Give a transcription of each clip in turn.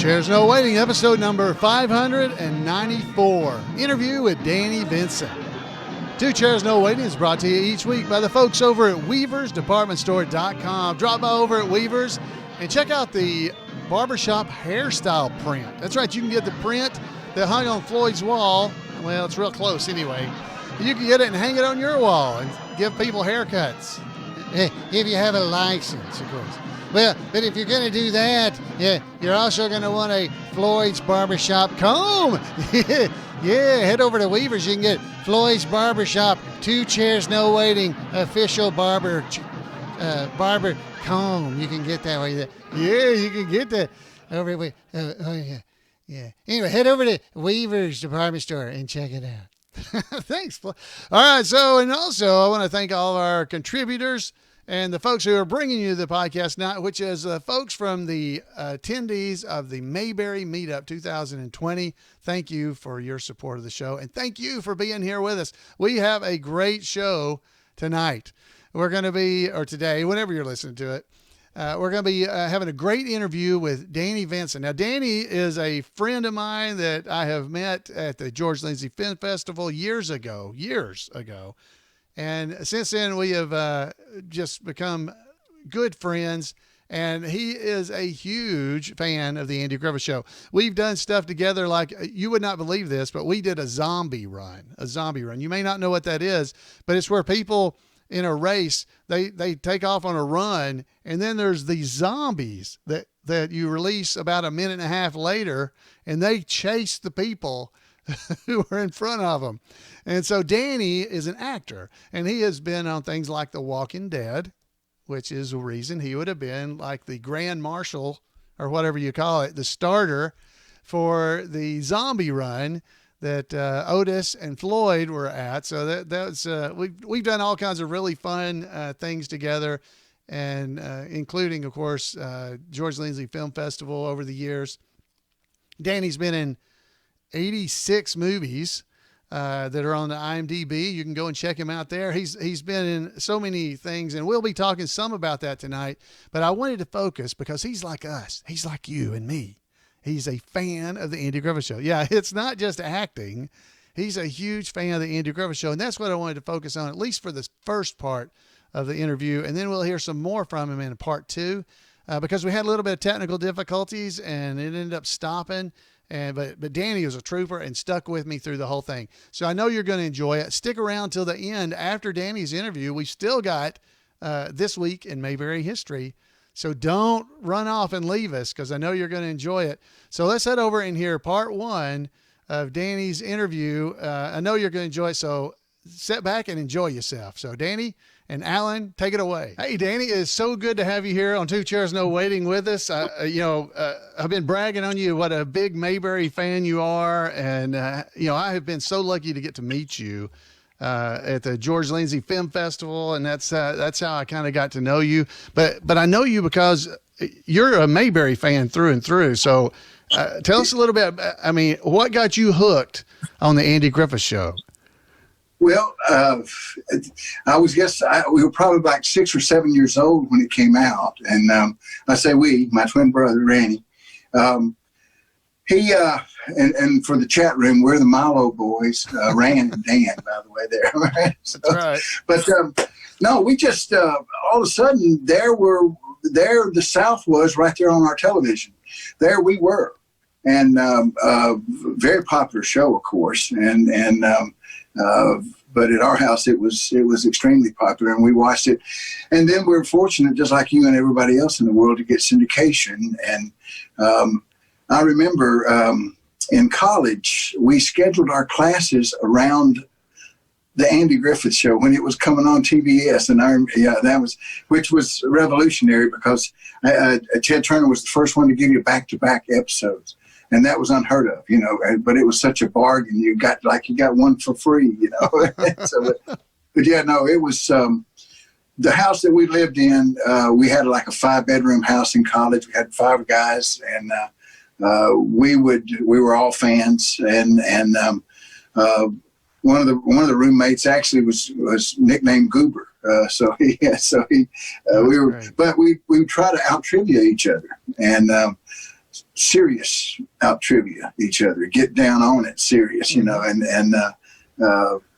Chairs No Waiting, episode number 594. Interview with Danny Vinson. Two Chairs No Waiting is brought to you each week by the folks over at weaversdepartmentstore.com. Drop by over at Weavers and check out the barbershop hairstyle print. That's right, you can get the print that hung on Floyd's wall. Well, it's real close anyway. You can get it and hang it on your wall and give people haircuts. If you have a license, of course. Well, but if you're going to do that, you're also going to want a Floyd's Barbershop comb. Head over to Weavers. You can get Floyd's Barbershop, Two Chairs No Waiting, official barber comb. You can get that way. Yeah, you can get that over at Anyway, head over to Weavers Department Store and check it out. Thanks. All right. And also I want to thank all of our contributors and the folks who are bringing you the podcast now, which is folks from the attendees of the Mayberry Meetup 2020. Thank you for your support of the show, and thank you for being here with us. We have a great show tonight. We're going to be, or today, whenever you're listening to it, we're going to be having a great interview with Danny Vinson. Now, Danny is a friend of mine that I have met at the George Lindsey Film Festival years ago. And since then, we have just become good friends, and he is a huge fan of the Andy Griffith Show. We've done stuff together like, you would not believe this, but we did a zombie run. You may not know what that is, but it's where people in a race, they take off on a run, and then there's these zombies that you release about a minute and a half later, and they chase the people who are in front of them. And so Danny is an actor, and he has been on things like The Walking Dead, which is the reason he would have been like the grand marshal, or whatever you call it, the starter for the zombie run that Otis and Floyd were at. So that's we've done all kinds of really fun things together, and including, of course, George Lindsey Film Festival over the years. Danny's been in 86 movies that are on the IMDb. You can go and check him out there. He's been in so many things, and we'll be talking some about that tonight. But I wanted to focus because he's like us. He's like you and me. He's a fan of the Andy Griffith Show. Yeah, it's not just acting. He's a huge fan of the Andy Griffith Show, and that's what I wanted to focus on, at least for this first part of the interview. And then we'll hear some more from him in part two, because we had a little bit of technical difficulties, and it ended up stopping. But Danny was a trooper and stuck with me through the whole thing. So I know you're going to enjoy it. Stick around till the end. After Danny's interview, we still got This Week in Mayberry History. So don't run off and leave us, because I know you're going to enjoy it. So let's head over and hear part one of Danny's interview. I know you're going to enjoy it, so sit back and enjoy yourself. So Danny and Alan, take it away. Hey, Danny, it's so good to have you here on Two Chairs No Waiting with us. I've been bragging on you what a big Mayberry fan you are, and I have been so lucky to get to meet you at the George Lindsey Film Festival, and that's how I kind of got to know you. But I know you because you're a Mayberry fan through and through. So tell us a little bit. I mean, what got you hooked on the Andy Griffith Show? Well, we were probably like 6 or 7 years old when it came out. And I say we, my twin brother, Randy, he, and for the chat room, we're the Milo boys, Rand and Dan, by the way, there. So, that's right. But no, we just, all of a sudden, there the South was right there on our television. There we were. And very popular show, of course. But at our house, it was extremely popular, and we watched it. And then we were fortunate, just like you and everybody else in the world, to get syndication. And I remember in college, we scheduled our classes around the Andy Griffith Show when it was coming on TBS, and which was revolutionary, because Ted Turner was the first one to give you back-to-back episodes. And that was unheard of, but it was such a bargain. You got one for free, So, but yeah, no, it was the house that we lived in. We had like a 5-bedroom house in college. We had 5 guys, and we were all fans. And one of the roommates actually was nicknamed Goober. We try to out trivia each other. And serious out trivia each other, get down on it serious, and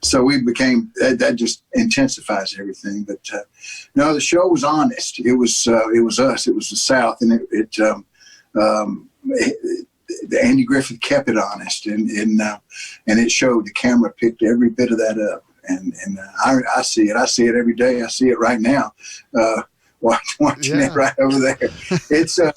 so we became, that just intensifies everything. But no, the show was honest. It was us. It was the South, and Andy Griffith kept it honest, and it showed. The camera picked every bit of that up, and I see it. I see it every day. I see it right now, watching it right over there. It's I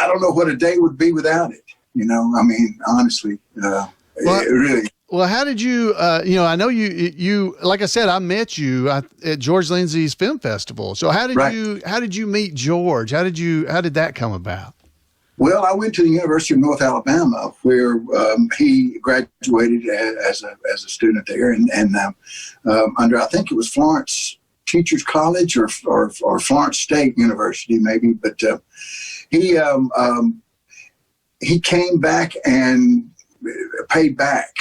don't know what a day would be without it. I mean, honestly, it really. Well, how did you, I know you, like I said, I met you at George Lindsey's Film Festival. So how did you meet George? How did that come about? Well, I went to the University of North Alabama, where he graduated as a student there, and under, I think it was Florence Teachers College or Florence State University, maybe. But he came back and paid back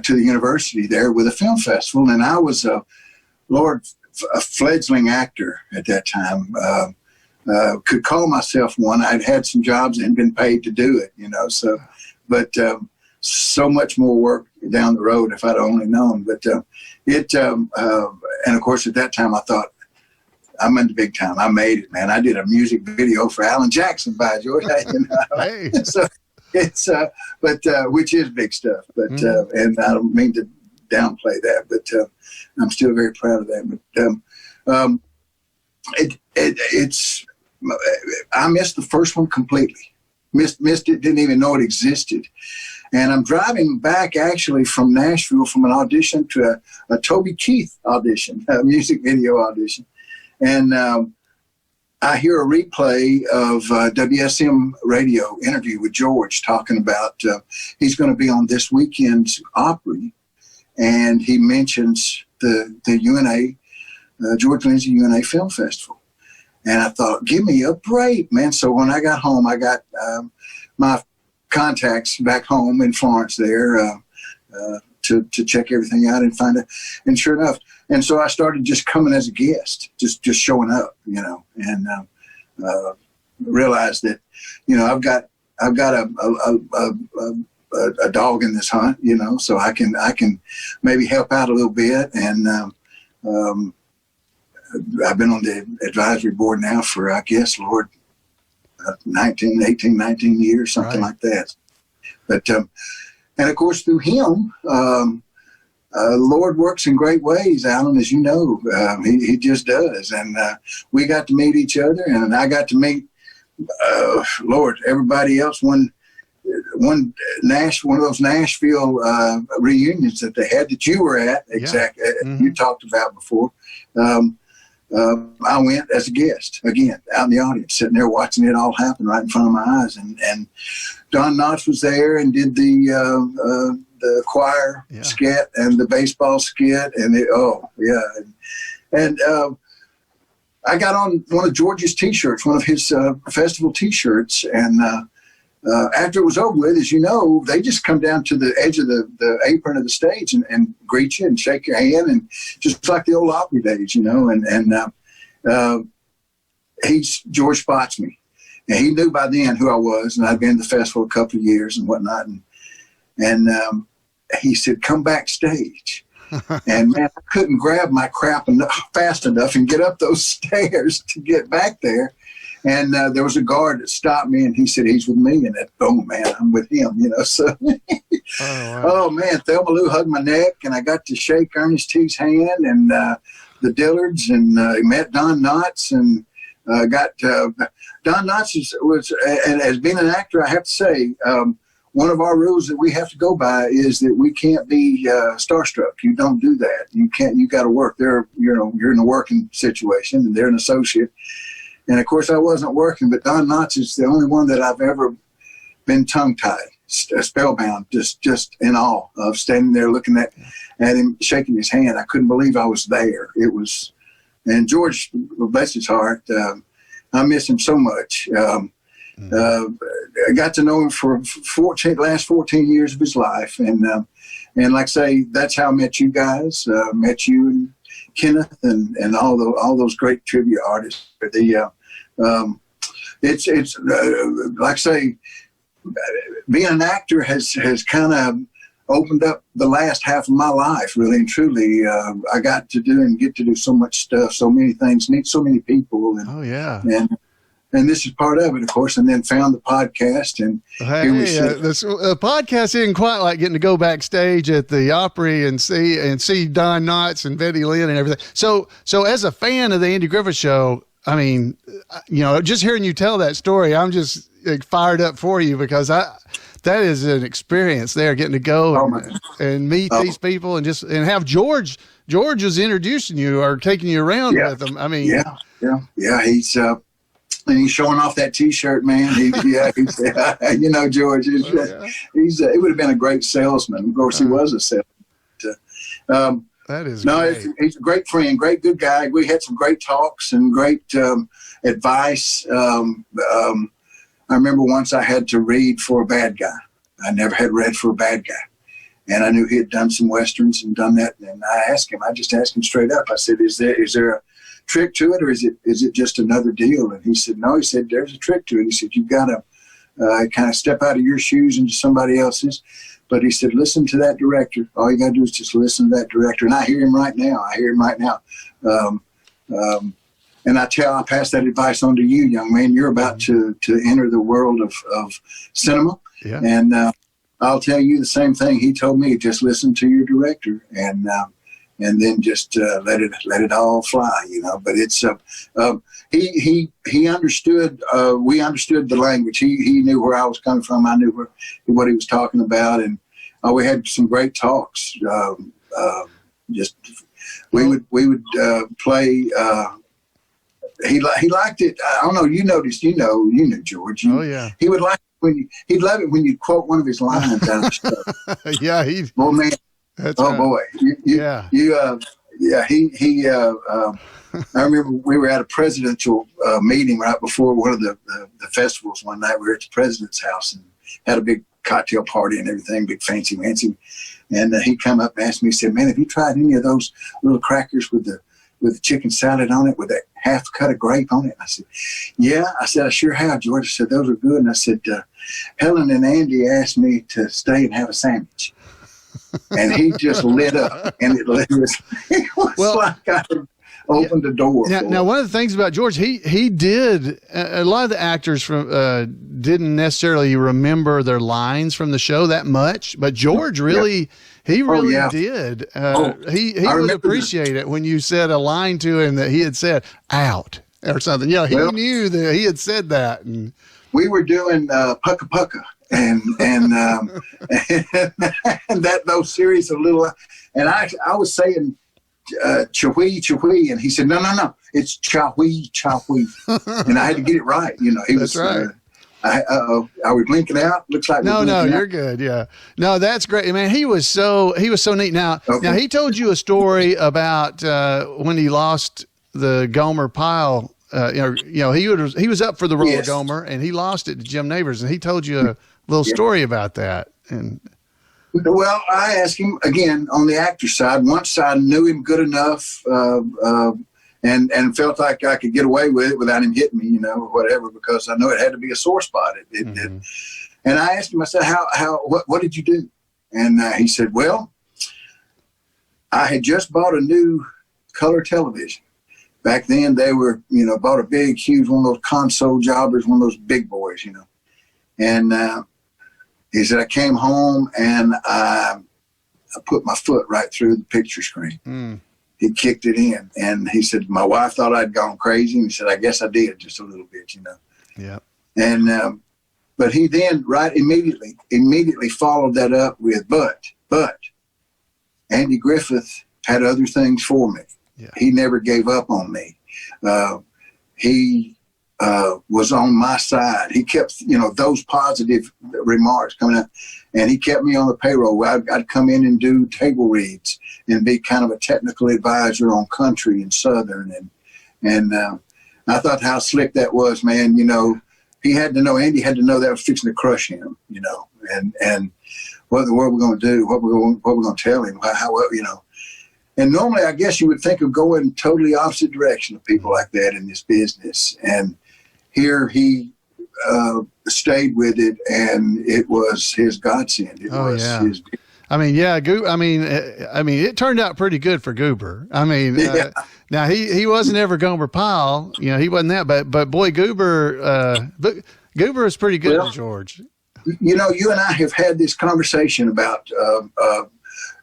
to the university there with a film festival, and I was a fledgling actor at that time. Could call myself one. I'd had some jobs and been paid to do it, so, but so much more work down the road if I'd only known. But and of course at that time I thought, I'm in the big time. I made it, man. I did a music video for Alan Jackson by George. Hey. So it's but which is big stuff. But and I don't mean to downplay that, but I'm still very proud of that. But it's I missed the first one completely. Missed it. Didn't even know it existed. And I'm driving back actually from Nashville from an audition to a Toby Keith audition, a music video audition. And I hear a replay of WSM radio interview with George talking about he's going to be on this weekend's Opry. And he mentions the UNA, George Lindsey UNA Film Festival. And I thought, give me a break, man. So when I got home, I got my contacts back home in Florence there to check everything out and find it. And sure enough, and so I started just coming as a guest, just showing up, and realized that, I've got a dog in this hunt, so I can maybe help out a little bit. And I've been on the advisory board now for, I guess, Lord, 19 years, something like that. But, and of course, through him, the Lord works in great ways, Alan, as you know. He just does. And we got to meet each other, and I got to meet, Lord, everybody else. One of those Nashville reunions that they had that you were at, exactly, you talked about before. I went as a guest, again, out in the audience, sitting there watching it all happen right in front of my eyes. And Don Knotts was there and did the choir skit and the baseball skit. And I got on one of George's T-shirts, one of his festival T-shirts. And after it was over with, as you know, they just come down to the edge of the apron of the stage and greet you and shake your hand, and just like the old Opry days, George spots me, and he knew by then who I was, and I'd been to the festival a couple of years and whatnot, and he said, "Come backstage." And man, I couldn't grab my crap fast enough and get up those stairs to get back there. And there was a guard that stopped me, and he said, "He's with me." And boom, man, I'm with him, So, oh man, Thelma Lou hugged my neck, and I got to shake Ernest T's hand, and the Dillards, and met Don Knotts, and got Don Knotts was, and as being an actor, I have to say, one of our rules that we have to go by is that we can't be starstruck. You don't do that. You can't. You got to work. You're in a working situation, and they're an associate. And of course, I wasn't working, but Don Knotts is the only one that I've ever been tongue-tied, spellbound, just in awe of standing there looking at him, shaking his hand. I couldn't believe I was there. It was, and George, bless his heart, I miss him so much. I got to know him for last 14 years of his life, and like I say, that's how I met you guys. Met you and Kenneth and all those great trivia artists. it's like I say, being an actor has kind of opened up the last half of my life, really and truly. I got to do and get to do so much stuff, so many things, meet so many people. And, oh, yeah. And this is part of it, of course, and then found the podcast. And here we sit. This podcast isn't quite like getting to go backstage at the Opry and see Don Knotts and Betty Lynn and everything. So as a fan of the Andy Griffith Show, I mean, just hearing you tell that story, I'm just fired up for you, because that is an experience there, getting to go and meet these people and have George is introducing you or taking you around with them. I mean, yeah. He's showing off that T-shirt, man. George. He would have been a great salesman. Of course, he was a salesman. That is great. He's a great friend, great good guy. We had some great talks and great advice. I remember once I had to read for a bad guy. I never had read for a bad guy. And I knew he had done some Westerns and done that. And I just asked him straight up. I said, is there a trick to it, or is it just another deal? And he said, no. He said, there's a trick to it. He said, you've got to kind of step out of your shoes into somebody else's. But he said, listen to that director. All you got to do is just listen to that director. And I hear him right now. And I pass that advice on to you, young man. You're about to enter the world of cinema. Yeah. And I'll tell you the same thing he told me. Just listen to your director and then just let it all fly, But it's he understood. We understood the language. He knew where I was coming from. I knew what he was talking about, and we had some great talks. We would play. He liked it. I don't know. You noticed. You knew George. Oh yeah. He would like it he'd love it when you quote one of his lines out of stuff. Yeah. Oh man. That's right. Boy. I remember we were at a presidential meeting right before one of the festivals one night. We were at the president's house and had a big cocktail party and everything, big fancy. And he come up and asked me, he said, man, have you tried any of those little crackers with the chicken salad on it with that half cut of grape on it? I said, yeah. I said, I sure have, George. I said, those are good. And I said, Helen and Andy asked me to stay and have a sandwich. And he just lit up, and it was like I opened the door. Now, one of the things about George, he did a lot of the actors didn't necessarily remember their lines from the show that much, but George really did. He would appreciate it when you said a line to him that he had said out or something. Yeah, he knew that he had said that, and we were doing Pucka Pucka. And that those series of little, and I was saying Chawee, and he said no, it's Chawee, and I had to get it right. That's right. Are we blinking out? Looks like no, you're good. Yeah, no, that's great, man. He was so neat. Now he told you a story about when he lost the Gomer Pyle. He was up for the role of Gomer, and he lost it to Jim Nabors, and he told you a little story about that. And well, I asked him again on the actor side. Once I knew him good enough, and felt like I could get away with it without him hitting me, or whatever, because I know it had to be a sore spot. And I asked him, I said, what did you do? And he said, well, I had just bought a new color television. Back then they were, bought a big, huge one of those console jobbers, one of those big boys, And he said, I came home and I put my foot right through the picture screen. Mm. He kicked it in. And he said, my wife thought I'd gone crazy. And he said, I guess I did just a little bit, Yeah. And, but he then immediately followed that up with, but Andy Griffith had other things for me. Yeah. He never gave up on me. He was on my side. He kept, those positive remarks coming out, and he kept me on the payroll. I'd come in and do table reads and be kind of a technical advisor on country and Southern. And I thought how slick that was, man. He had to know, Andy had to know that was fixing to crush him, and what in the world we're going to do, what we're going to tell him, how. And normally, I guess you would think of going totally opposite direction of people like that in this business. And here he stayed with it, and it was his godsend. It was his. I mean, it turned out pretty good for Goober. I mean, now he wasn't ever Gomer Pyle, he wasn't that, but boy, Goober is pretty good to George. You and I have had this conversation about,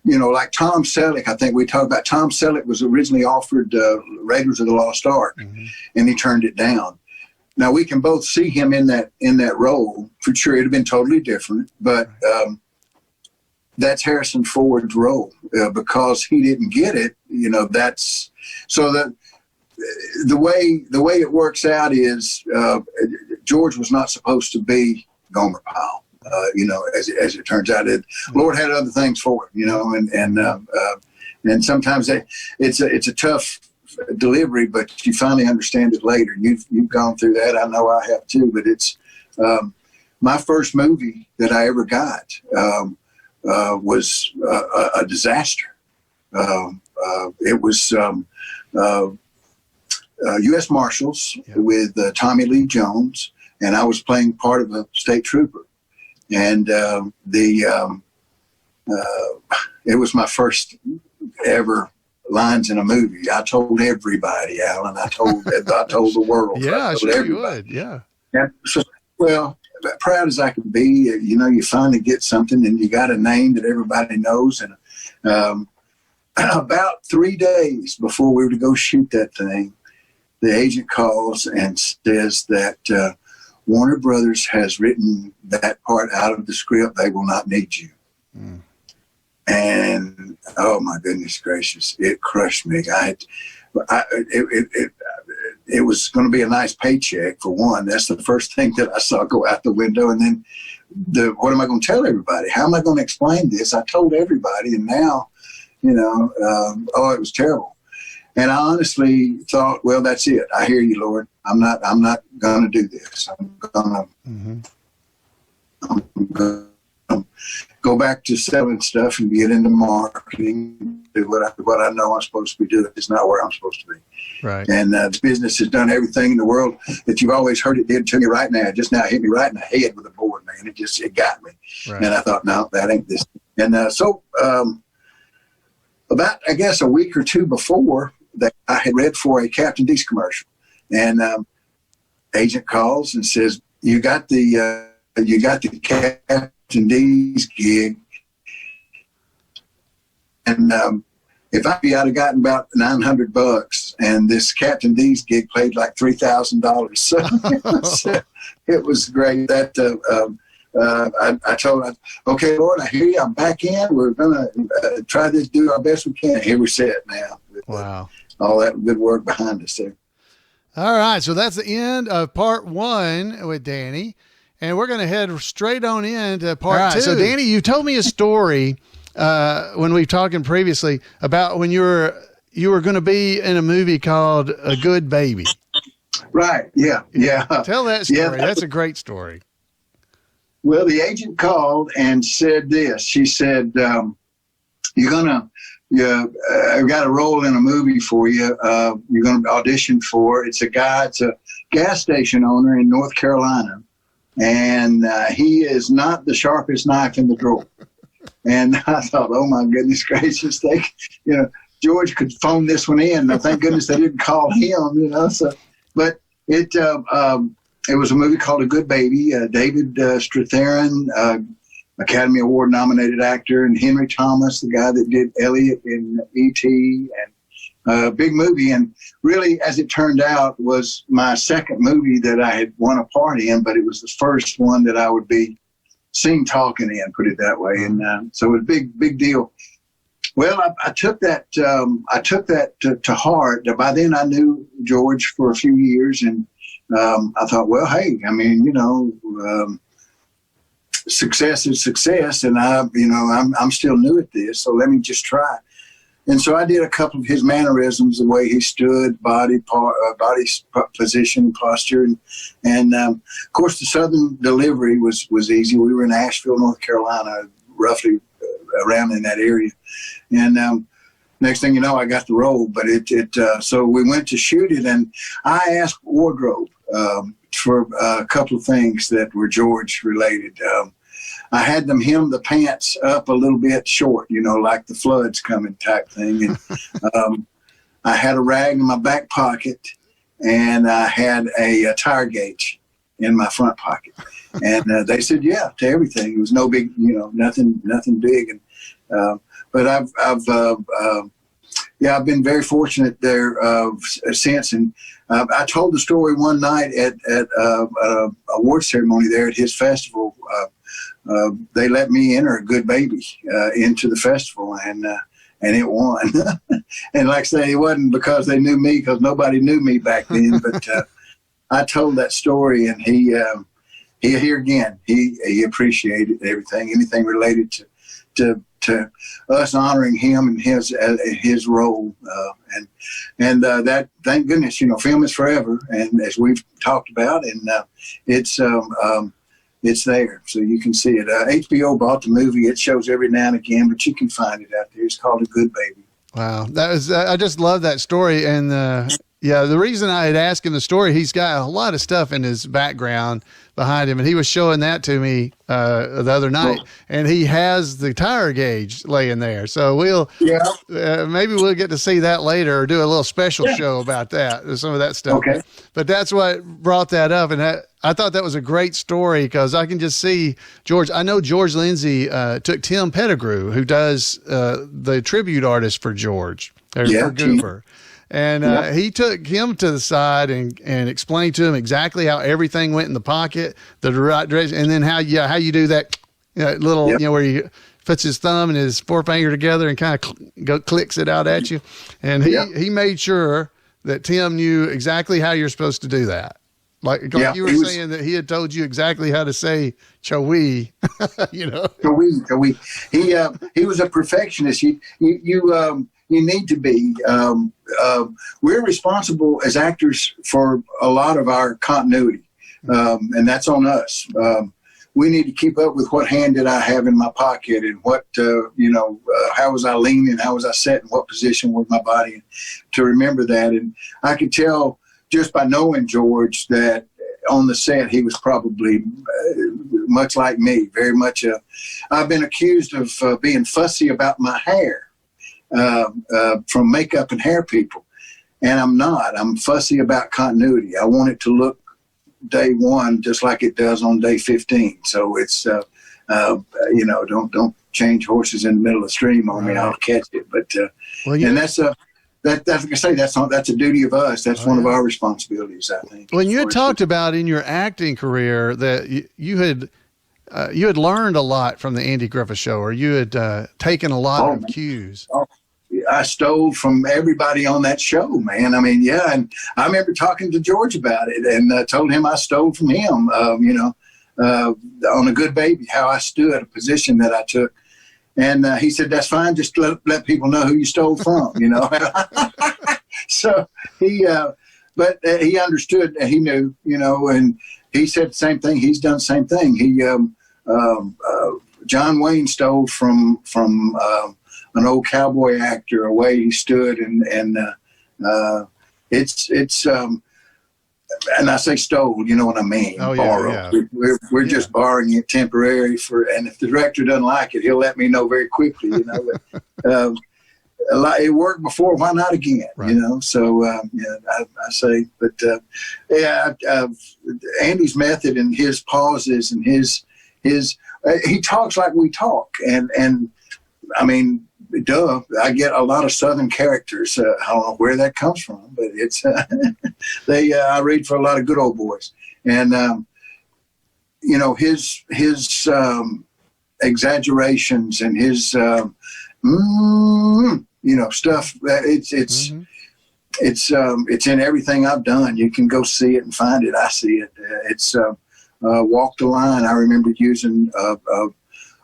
like Tom Selleck. I think we talked about Tom Selleck was originally offered Raiders of the Lost Ark, and he turned it down. Now we can both see him in that role. For sure, it'd have been totally different, but that's Harrison Ford's role because he didn't get it. That's so that the way it works out is George was not supposed to be Gomer Pyle. As it turns out, Lord had other things for him. And sometimes it's a tough delivery, but you finally understand it later. You've gone through that. I know I have too. But it's my first movie that I ever got was a disaster. It was U.S. Marshals with Tommy Lee Jones, and I was playing part of a state trooper. And it was my first ever lines in a movie. I told everybody, Alan. I told the world. Yeah, sure you would. Yeah. And so, well, proud as I can be, you finally get something, and you got a name that everybody knows. And about 3 days before we were to go shoot that thing, the agent calls and says that Warner Brothers has written that part out of the script. They will not need you. Mm. And oh my goodness gracious, it crushed me. It was going to be a nice paycheck for one. That's the first thing that I saw go out the window. And then what am I going to tell everybody? How am I going to explain this? I told everybody, and now, it was terrible. And I honestly thought, well, that's it. I hear you, Lord. I'm not going to do this. I'm going to go back to selling stuff and get into marketing, do what I know I'm supposed to be doing. It's not where I'm supposed to be. Right. And this business has done everything in the world that you've always heard it did to me right now. Just now hit me right in the head with a board, man. It got me. Right. And I thought, no, that ain't this. And so about, I guess, a week or two before that, I had read for a Captain D's commercial. And agent calls and says, you got the Captain D's gig. And if I'd have gotten about $900, and this Captain D's gig paid like $3,000. So it was great. That I told him, okay, Lord, I hear you. I'm back in. We're going to try this, do our best we can. Here we sit now. Wow. All that good work behind us there. All right. So that's the end of part 1 with Danny. And we're going to head straight on into part 2. So Danny, you told me a story when we were talking previously about when you were going to be in a movie called A Good Baby. Right. Yeah. Yeah. Tell that story. Yeah, that's a great story. Well, the agent called and said this. She said, I've got a role in a movie for you. You're going to audition for. It's a gas station owner in North Carolina. And he is not the sharpest knife in the drawer. And I thought, oh my goodness gracious, George could phone this one in. Now, thank goodness they didn't call him, So, but it was a movie called A Good Baby. David Strathairn, Academy Award nominated actor, and Henry Thomas, the guy that did Elliot in E.T. and big movie. And really, as it turned out, was my second movie that I had won a part in, but it was the first one that I would be seen talking in, put it that way. And so it was a big deal. Well, I took that to heart. By then I knew George for a few years, and I thought, well, hey, I mean, success is success, and I'm still new at this, so let me just try. And so I did a couple of his mannerisms, the way he stood, body position, posture, and of course the Southern delivery was easy. We were in Asheville, North Carolina, roughly around in that area, and next thing you know, I got the role. But so we went to shoot it, and I asked wardrobe for a couple of things that were George related. I had them hem the pants up a little bit short, like the flood's coming type thing. And I had a rag in my back pocket, and I had a tire gauge in my front pocket. And they said, yeah, to everything. It was no big, nothing big. And but I've been very fortunate there since. And I told the story one night at a award ceremony there at his festival. They let me enter a good baby into the festival, and it won. And like I say, it wasn't because they knew me, because nobody knew me back then. But I told that story, and he here again, he appreciated everything, anything related to us honoring him and his role, and that, thank goodness, film is forever, and as we've talked about, and it's there, so you can see it. HBO bought the movie. It shows every now and again, but you can find it out there. It's called A Good Baby. Wow, that was I just love that story, and the reason I had asked him the story, he's got a lot of stuff in his background behind him, and he was showing that to me the other night, and he has the tire gauge laying there. So maybe we'll get to see that later, or do a little special show about that, some of that stuff. Okay. But that's what brought that up, and I thought that was a great story, because I can just see George. I know George Lindsey took Tim Pettigrew, who does the tribute artist for George, for Goober. And he took him to the side and explained to him exactly how everything went in the pocket, the right direction, and then how you do that little, where he puts his thumb and his forefinger together and kind of clicks it out at you. And he made sure that Tim knew exactly how you're supposed to do that. Like you were saying that he had told you exactly how to say "Chowee," Chowee. He was a perfectionist. You need to be. We're responsible as actors for a lot of our continuity, and that's on us. We need to keep up with what hand did I have in my pocket, and what, how was I leaning, how was I sitting, what position was my body, to remember that. And I could tell just by knowing George that on the set he was probably much like me, very much. I've been accused of being fussy about my hair. From makeup and hair people, and I'm not. I'm fussy about continuity. I want it to look day one just like it does on day 15. So it's don't change horses in the middle of the stream on me. I'll catch it. But and that's like I say, that's a duty of us. That's one of our responsibilities, I think. When you had talked about in your acting career that you had learned a lot from the Andy Griffith Show, or you had taken a lot of cues. I stole from everybody on that show, man. I mean, and I remember talking to George about it, and told him I stole from him, on A Good Baby, how I stood, a position that I took. And he said, that's fine, just let people know who you stole from, So but he understood, and he knew, and he said the same thing. He's done the same thing. He, John Wayne stole from an old cowboy actor, a way he stood, and it's and I say stole, you know what I mean? Borrow. We're just borrowing it temporary and if the director doesn't like it, he'll let me know very quickly. It worked before, why not again? Right. So I say, but Andy's method and his pauses and his he talks like we talk, and I mean, duh, I get a lot of Southern characters. I don't know where that comes from, but it's I read for a lot of good old boys, and his exaggerations and his stuff. It's in everything I've done. You can go see it and find it. I see it. It's walk the line. I remember using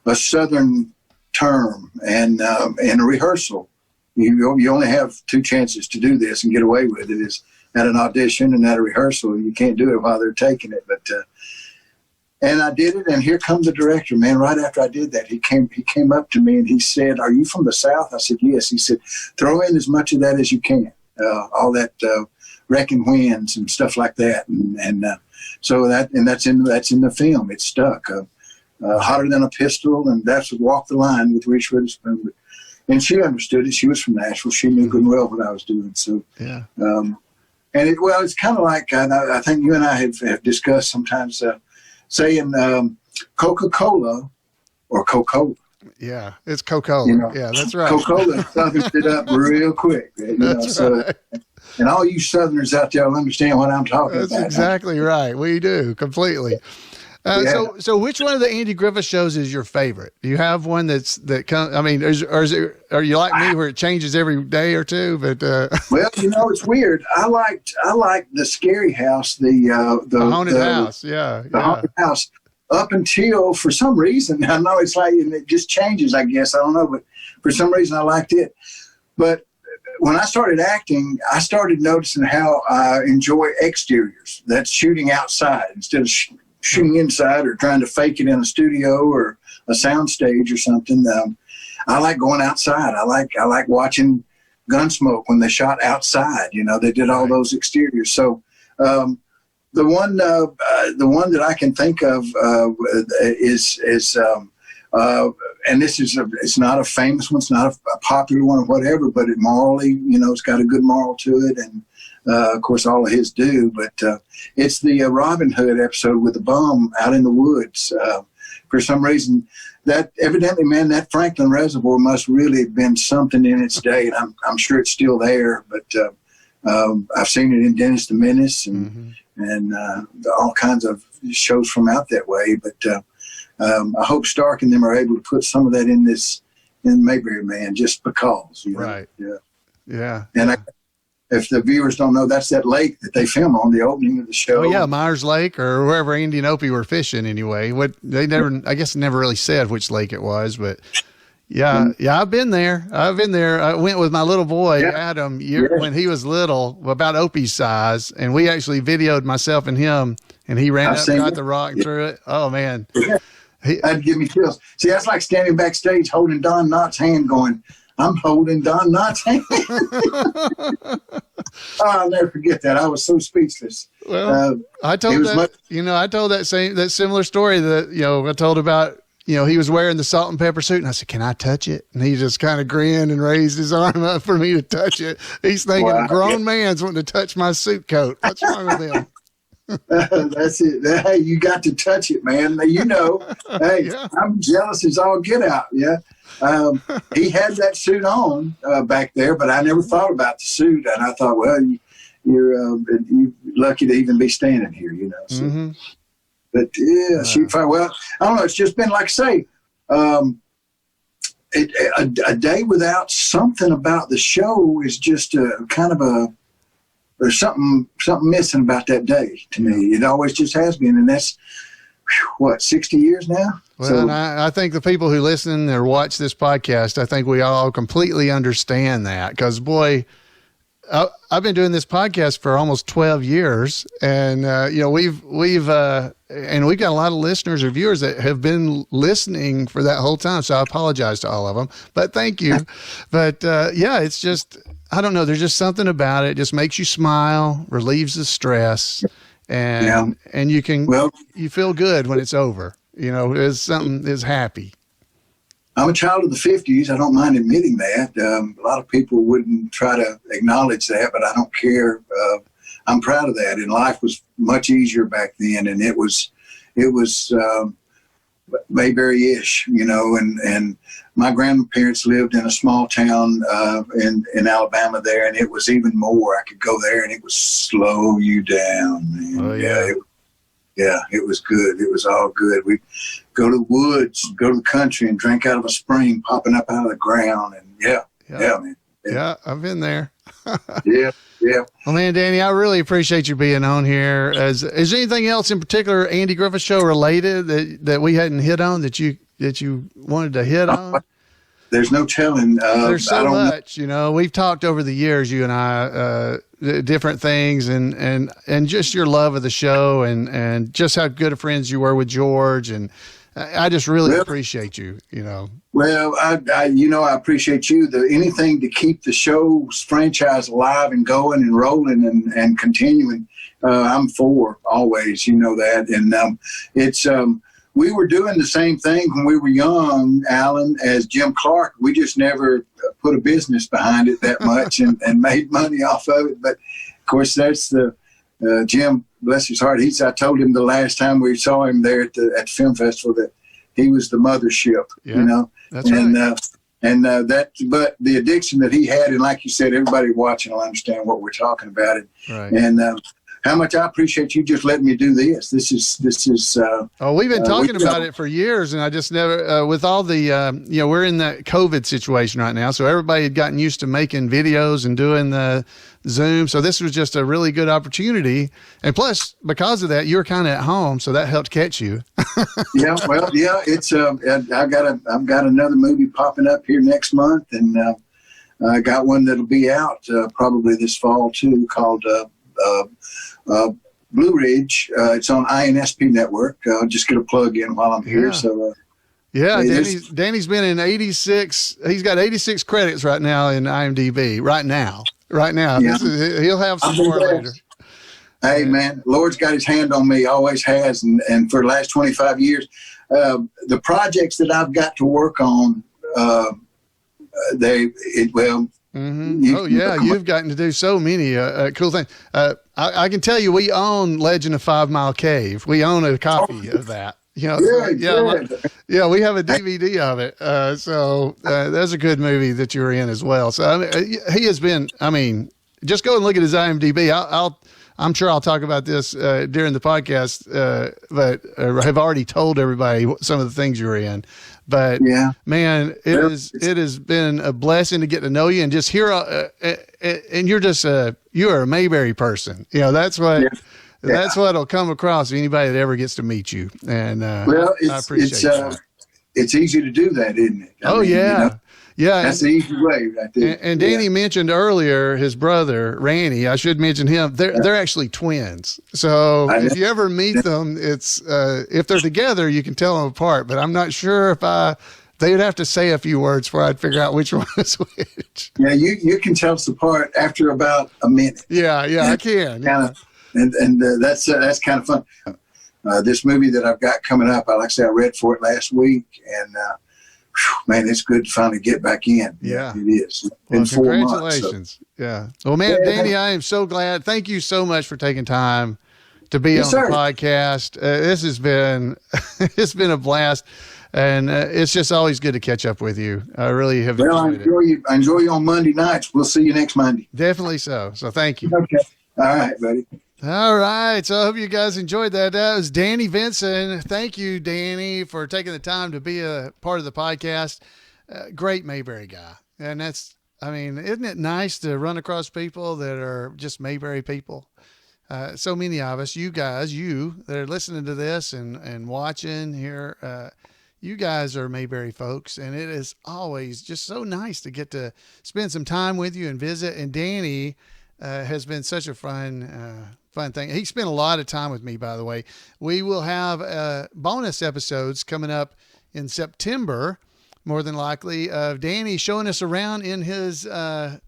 a Southern term and in a rehearsal. You only have two chances to do this and get away with it, is at an audition and at a rehearsal. You can't do it while they're taking it. But and I did it, and here comes the director, man. Right after I did that, he came up to me and he said, "Are you from the South?" I said, "Yes." He said, "Throw in as much of that as you can, all that Wrecking Winds and stuff like that. So that's in the film. It's stuck. Hotter Than a Pistol, and that's Walk the Line with Reese Witherspoon. And she understood it. She was from Nashville. She knew good and well what I was doing. So, yeah. It's kind of like, I think you and I have discussed sometimes saying Coca-Cola or Coca-Cola. Yeah, it's Coca-Cola. Yeah, that's right. Coca-Cola southerns it up real quick. That's right. And all you Southerners out there will understand what I'm talking about. That's exactly right. We do, completely. So which one of the Andy Griffith shows is your favorite? Do you have one that comes? I mean, are you like me where it changes every day or two? But well, it's weird. I liked the Scary House, the haunted house. The haunted house up until, for some reason, I know it's like it just changes. I guess I don't know, but for some reason I liked it. But when I started acting, I started noticing how I enjoy exteriors. That's shooting outside instead of shooting inside or trying to fake it in a studio or a sound stage or something. I like going outside. I like watching Gunsmoke when they shot outside. They did all those exteriors. So the one that I can think of is and this is it's not a famous one. It's not a popular one or whatever, but it morally, it's got a good moral to it. And of course, all of his do, but it's the Robin Hood episode with the bum out in the woods. For some reason, that evidently, man, that Franklin Reservoir must really have been something in its day, and I'm sure it's still there. But I've seen it in Dennis the Menace and all kinds of shows from out that way. But I hope Stark and them are able to put some of that in Mayberry Man, just because. Right. Yeah. And if the viewers don't know, that's that lake that they film on the opening of the show. Oh yeah, Myers Lake or wherever Andy and Opie were fishing. Anyway, I guess never really said which lake it was, but yeah, I've been there. I went with my little boy Adam when he was little, about Opie's size, and we actually videoed myself and him, and he ran up, got the rock and threw it. Oh man, that'd give me chills. See, that's like standing backstage holding Don Knotts' hand, going, I'm holding Don Knotts' hand. I'll never forget that. I was so speechless. Well, I told that similar story that, I told about, he was wearing the salt and pepper suit, and I said, can I touch it? And he just kind of grinned and raised his arm up for me to touch it. He's thinking a grown man's wanting to touch my suit coat. What's wrong with him? That's it. Hey, you got to touch it, man. Hey, I'm jealous as all get out. Yeah. He had that suit on back there, but I never thought about the suit. And I thought, well, you're lucky to even be standing here, So. But shoot fire. Well, I don't know. It's just been like I say, a day without something about the show is just there's something missing about that day to me. It always just has been, and that's 60 years now. Well, and I think the people who listen or watch this podcast, I think we all completely understand that, because boy, I've been doing this podcast for almost 12 years, and we've got a lot of listeners or viewers that have been listening for that whole time. So I apologize to all of them, but thank you. But it's just, I don't know. There's just something about it. It just makes you smile, relieves the stress, and you feel good when it's over. It's something is happy. I'm a child of the 50s. I don't mind admitting that. A lot of people wouldn't try to acknowledge that, but I don't care. I'm proud of that. And life was much easier back then, and it was Mayberry-ish, and my grandparents lived in a small town in Alabama there, and it was even more. I could go there, and it would slow you down, man. Oh, yeah. It was good. It was all good. We'd go to the woods, go to the country, and drink out of a spring popping up out of the ground. And man. Yeah, I've been there. Yeah. Well, man, Danny, I really appreciate you being on here. Is there anything else in particular Andy Griffith Show related that we hadn't hit on that you wanted to hit on? There's no telling. There's so much, we've talked over the years, you and I, different things and just your love of the show and just how good of friends you were with George and I just really appreciate you, Well, I appreciate you. Anything to keep the show's franchise alive and going and rolling and continuing, I'm for always, that. And it's we were doing the same thing when we were young, Alan, as Jim Clark. We just never put a business behind it that much and made money off of it. But of course, that's the Jim, bless his heart. I told him the last time we saw him there at the film festival that he was the mothership, That's right. But the addiction that he had, and like you said, everybody watching will understand what we're talking about. And how much I appreciate you just letting me do this. This is. We've been talking about it for years, and I just never. With all the, we're in that COVID situation right now, so everybody had gotten used to making videos and doing the Zoom. So this was just a really good opportunity, and plus, because of that, you were kind of at home, so that helped catch you. It's. I've got another movie popping up here next month, and I got one that'll be out probably this fall too, called. Blue Ridge. It's on INSP Network. I'll just get a plug in while I'm here. So, Danny's been in 86. He's got 86 credits right now in IMDb. Right now. Yeah. He'll have some more later. Hey, man, Lord's got his hand on me. Always has, and for the last 25 years, the projects that I've got to work on, you've gotten to do so many cool things. I can tell you, we own Legend of 5 Mile Cave. We own a copy of that. We have a DVD of it. So that's a good movie that you were in as well. So he has been. Just go and look at his IMDb. I'm sure I'll talk about this during the podcast, but I have already told everybody some of the things you were in. But man, it has been a blessing to get to know you and just hear. And you are a Mayberry person. That's what that's what'll come across to anybody that ever gets to meet you. And I appreciate that. It's easy to do that, isn't it? Yeah, that's the easy way, right there. And Danny mentioned earlier his brother Randy. I should mention him. They're actually twins. So if you ever meet them, it's if they're together, you can tell them apart. But I'm not sure if they'd have to say a few words before I'd figure out which one is which. Yeah, you can tell us apart after about a minute. Yeah, I can. And that's kind of fun. This movie that I've got coming up, like I said, I read for it last week, and man, it's good to finally get back in. Yeah, it is. Well, congratulations. Yeah. Well, man, Danny, I am so glad. Thank you so much for taking time to be on the podcast. This has been it's been a blast, and it's just always good to catch up with you. I really have. Well, I enjoy you on Monday nights. We'll see you next Monday. Definitely so. So thank you. Okay. All right, buddy. All right. So I hope you guys enjoyed that. That was Danny Vinson. Thank you, Danny, for taking the time to be a part of the podcast. Great Mayberry guy. And isn't it nice to run across people that are just Mayberry people? So many of us, you guys, that are listening to this and watching here, you guys are Mayberry folks. And it is always just so nice to get to spend some time with you and visit. And Danny has been such a fun thing. He spent a lot of time with me, by the way. We will have bonus episodes coming up in September, more than likely, of Danny showing us around in his, I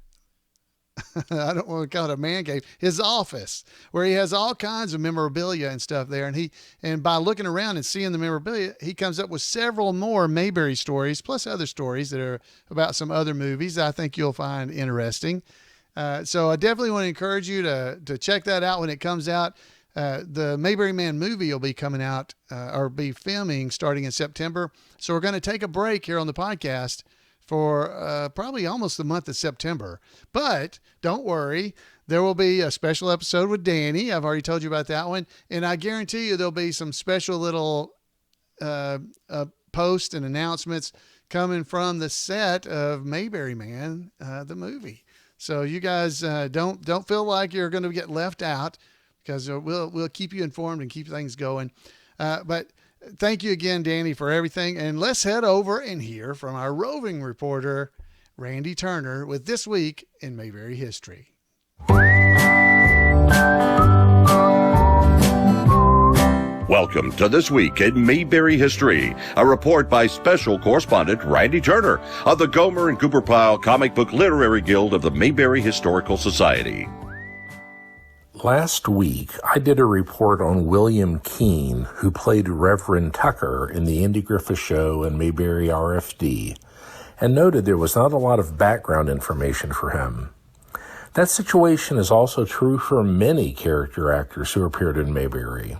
don't want to call it a man cave, his office, where he has all kinds of memorabilia and stuff there. And by looking around and seeing the memorabilia, he comes up with several more Mayberry stories, plus other stories that are about some other movies that I think you'll find interesting. So I definitely want to encourage you to check that out when it comes out. The Mayberry Man movie will be coming out or be filming starting in September. So we're going to take a break here on the podcast for probably almost the month of September. But don't worry, there will be a special episode with Danny. I've already told you about that one. And I guarantee you there'll be some special little posts and announcements coming from the set of Mayberry Man, the movie. So you guys don't feel like you're going to get left out, because we'll keep you informed and keep things going. But thank you again, Danny, for everything. And let's head over and hear from our roving reporter, Randy Turner, with This Week in Mayberry History. Welcome to This Week in Mayberry History, a report by special correspondent Randy Turner of the Gomer and Goober Comic Book Literary Guild of the Mayberry Historical Society. Last week, I did a report on William Keene, who played Reverend Tucker in the Andy Griffith Show and Mayberry RFD, and noted there was not a lot of background information for him. That situation is also true for many character actors who appeared in Mayberry.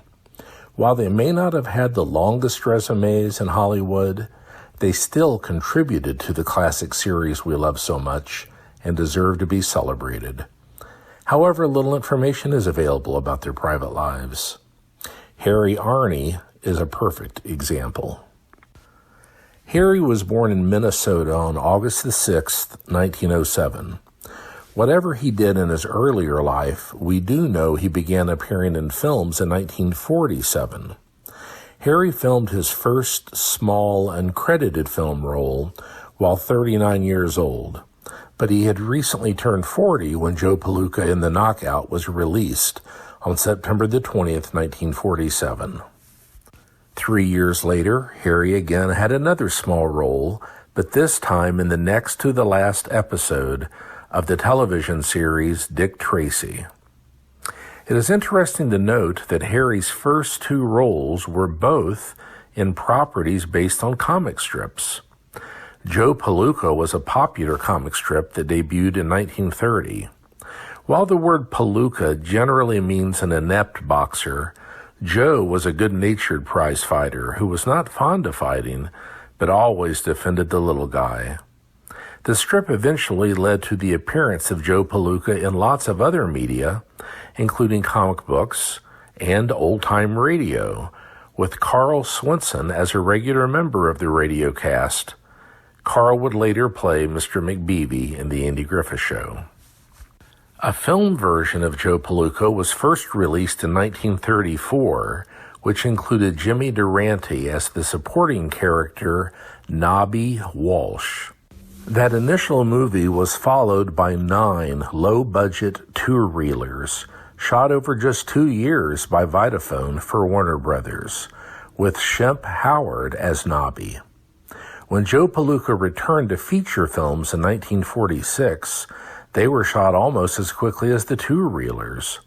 While they may not have had the longest resumes in Hollywood, they still contributed to the classic series we love so much and deserve to be celebrated. However, little information is available about their private lives. Harry Arnie is a perfect example. Harry was born in Minnesota on August the 6th, 1907. Whatever he did in his earlier life, we do know he began appearing in films in 1947. Harry filmed his first small, uncredited film role while 39 years old, but he had recently turned 40 when Joe Palooka in the Knockout was released on September the 20th, 1947. 3 years later, Harry again had another small role, but this time in the next to the last episode of the television series Dick Tracy. It is interesting to note that Harry's first two roles were both in properties based on comic strips. Joe Palooka was a popular comic strip that debuted in 1930. While the word Palooka generally means an inept boxer, Joe was a good-natured prize fighter who was not fond of fighting, but always defended the little guy. The strip eventually led to the appearance of Joe Palooka in lots of other media, including comic books and old-time radio, with Carl Swinson as a regular member of the radio cast. Carl would later play Mr. McBeevy in the Andy Griffith Show. A film version of Joe Palooka was first released in 1934, which included Jimmy Durante as the supporting character Nobby Walsh. That initial movie was followed by 9 low-budget two-reelers, shot over just 2 years by Vitaphone for Warner Brothers, with Shemp Howard as Nobby. When Joe Palooka returned to feature films in 1946, they were shot almost as quickly as the two-reelers.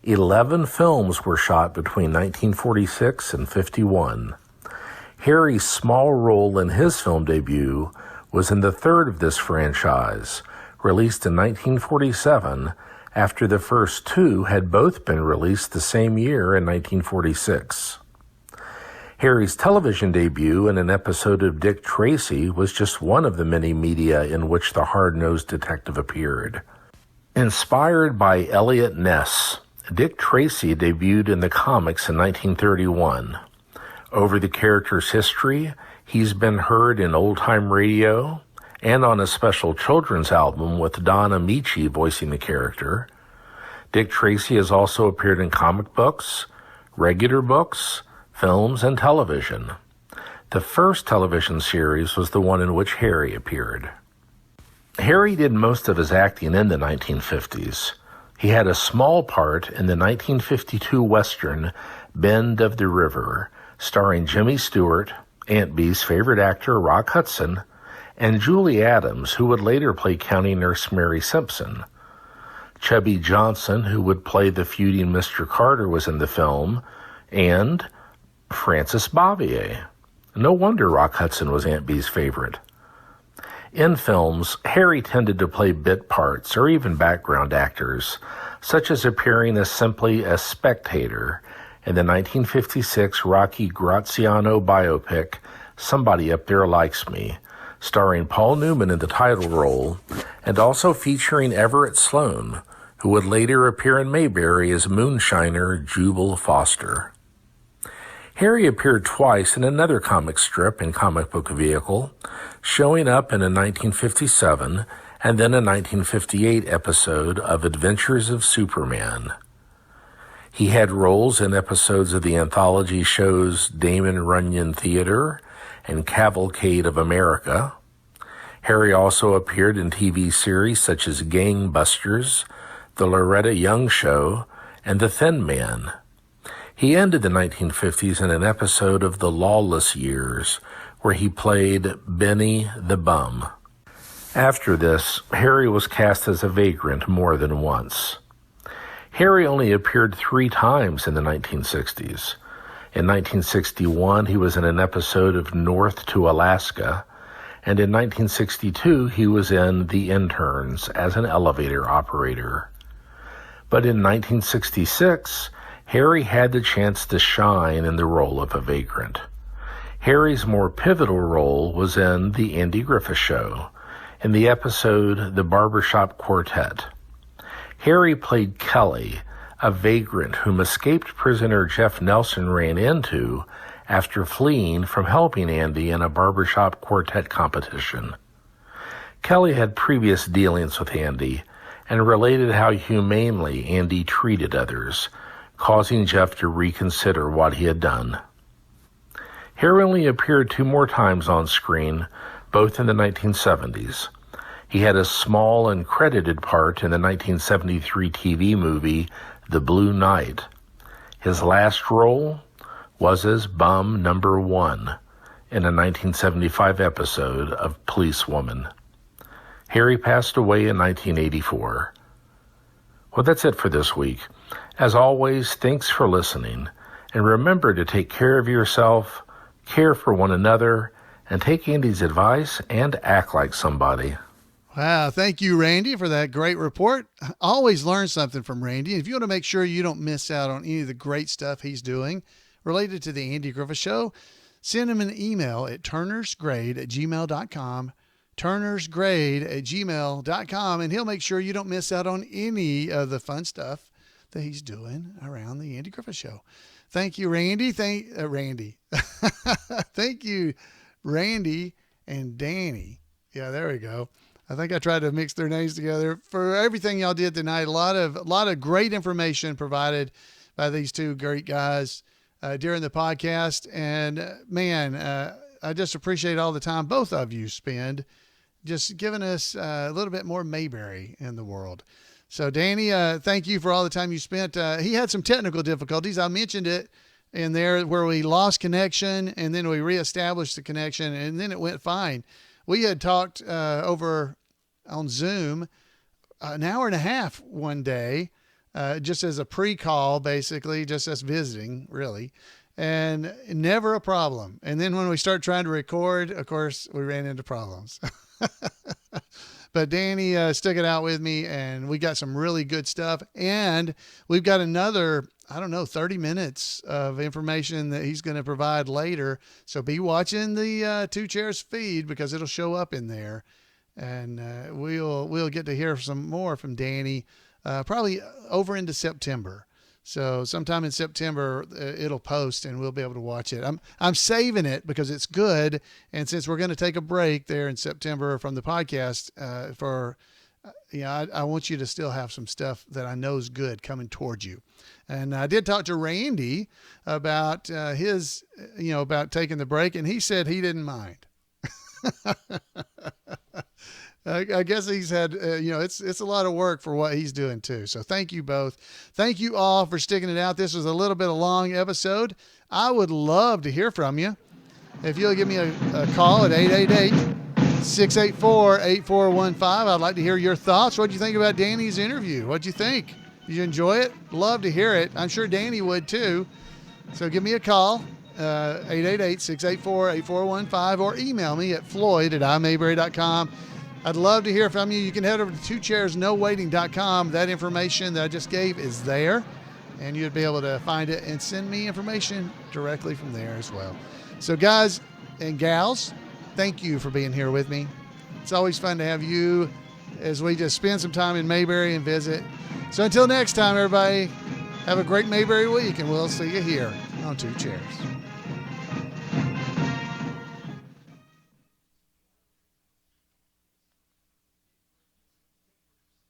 11 films were shot between 1946 and 51. Harry's small role in his film debut was in the third of this franchise, released in 1947 after the first two had both been released the same year in 1946. Harry's television debut in an episode of Dick Tracy was just one of the many media in which the hard-nosed detective appeared. Inspired by Eliot Ness, Dick Tracy debuted in the comics in 1931. Over the character's history, he's been heard in old-time radio and on a special children's album with Don Amici voicing the character. Dick Tracy has also appeared in comic books, regular books, films, and television. The first television series was the one in which Harry appeared. Harry did most of his acting in the 1950s. He had a small part in the 1952 Western Bend of the River, starring Jimmy Stewart, Aunt Bee's favorite actor Rock Hudson, and Julie Adams, who would later play County Nurse Mary Simpson. Chubby Johnson, who would play the feuding Mr. Carter, was in the film, and Francis Bavier. No wonder Rock Hudson was Aunt Bee's favorite. In films, Harry tended to play bit parts or even background actors, such as appearing as simply a spectator in the 1956 Rocky Graziano biopic, Somebody Up There Likes Me, starring Paul Newman in the title role, and also featuring Everett Sloane, who would later appear in Mayberry as moonshiner Jubal Foster. Harry appeared twice in another comic strip and comic book vehicle, showing up in a 1957 and then a 1958 episode of Adventures of Superman. He had roles in episodes of the anthology shows Damon Runyon Theater and Cavalcade of America. Harry also appeared in TV series such as Gangbusters, The Loretta Young Show, and The Thin Man. He ended the 1950s in an episode of The Lawless Years, where he played Benny the Bum. After this, Harry was cast as a vagrant more than once. Harry only appeared 3 times in the 1960s. In 1961, he was in an episode of North to Alaska, and in 1962, he was in The Interns as an elevator operator. But in 1966, Harry had the chance to shine in the role of a vagrant. Harry's more pivotal role was in The Andy Griffith Show, in the episode The Barbershop Quartet. Harry played Kelly, a vagrant whom escaped prisoner Jeff Nelson ran into after fleeing from helping Andy in a barbershop quartet competition. Kelly had previous dealings with Andy and related how humanely Andy treated others, causing Jeff to reconsider what he had done. Harry only appeared 2 more times on screen, both in the 1970s. He had a small and credited part in the 1973 TV movie The Blue Knight. His last role was as Bum Number 1 in a 1975 episode of Policewoman. Harry passed away in 1984. Well, that's it for this week. As always, thanks for listening, and remember to take care of yourself, care for one another, and take Andy's advice and act like somebody. Wow. Thank you, Randy, for that great report. I always learn something from Randy. If you want to make sure you don't miss out on any of the great stuff he's doing related to the Andy Griffith Show, send him an email at turnersgrade@gmail.com, turnersgrade@gmail.com, and he'll make sure you don't miss out on any of the fun stuff that he's doing around the Andy Griffith Show. Thank you, Randy. Randy. Thank you, Randy and Danny. Yeah, there we go. I think I tried to mix their names together for everything y'all did tonight. A lot of great information provided by these 2 great guys during the podcast. And man, I just appreciate all the time both of you spend just giving us a little bit more Mayberry in the world. So Danny, thank you for all the time you spent. He had some technical difficulties. I mentioned it in there where we lost connection and then we reestablished the connection and then it went fine. We had talked over on Zoom an hour and a half one day, just as a pre-call, basically, just us visiting, really, and never a problem. And then when we start trying to record, of course, we ran into problems. But Danny stuck it out with me, and we got some really good stuff. And we've got another, 30 minutes of information that he's going to provide later. So be watching the 2 Chairs feed because it'll show up in there. And we'll get to hear some more from Danny probably over into September. So sometime in September it'll post and we'll be able to watch it. I'm saving it because it's good, and since we're going to take a break there in September from the podcast I want you to still have some stuff that I know is good coming towards you. And I did talk to Randy about his about taking the break, and he said he didn't mind. I guess he's had, it's a lot of work for what he's doing too. So thank you both. Thank you all for sticking it out. This was a little bit of a long episode. I would love to hear from you. If you'll give me a call at 888-684-8415. I'd like to hear your thoughts. What'd you think about Danny's interview? What'd you think? Did you enjoy it? Love to hear it. I'm sure Danny would too. So give me a call. 888-684-8415 or email me at floyd@imayberry.com. I'd love to hear from you. You can head over to 2chairsnowaiting.com. That information that I just gave is there, and you'd be able to find it and send me information directly from there as well. So guys and gals, thank you for being here with me. It's always fun to have you as we just spend some time in Mayberry and visit. So until next time, everybody, have a great Mayberry week, and we'll see you here on 2 Chairs.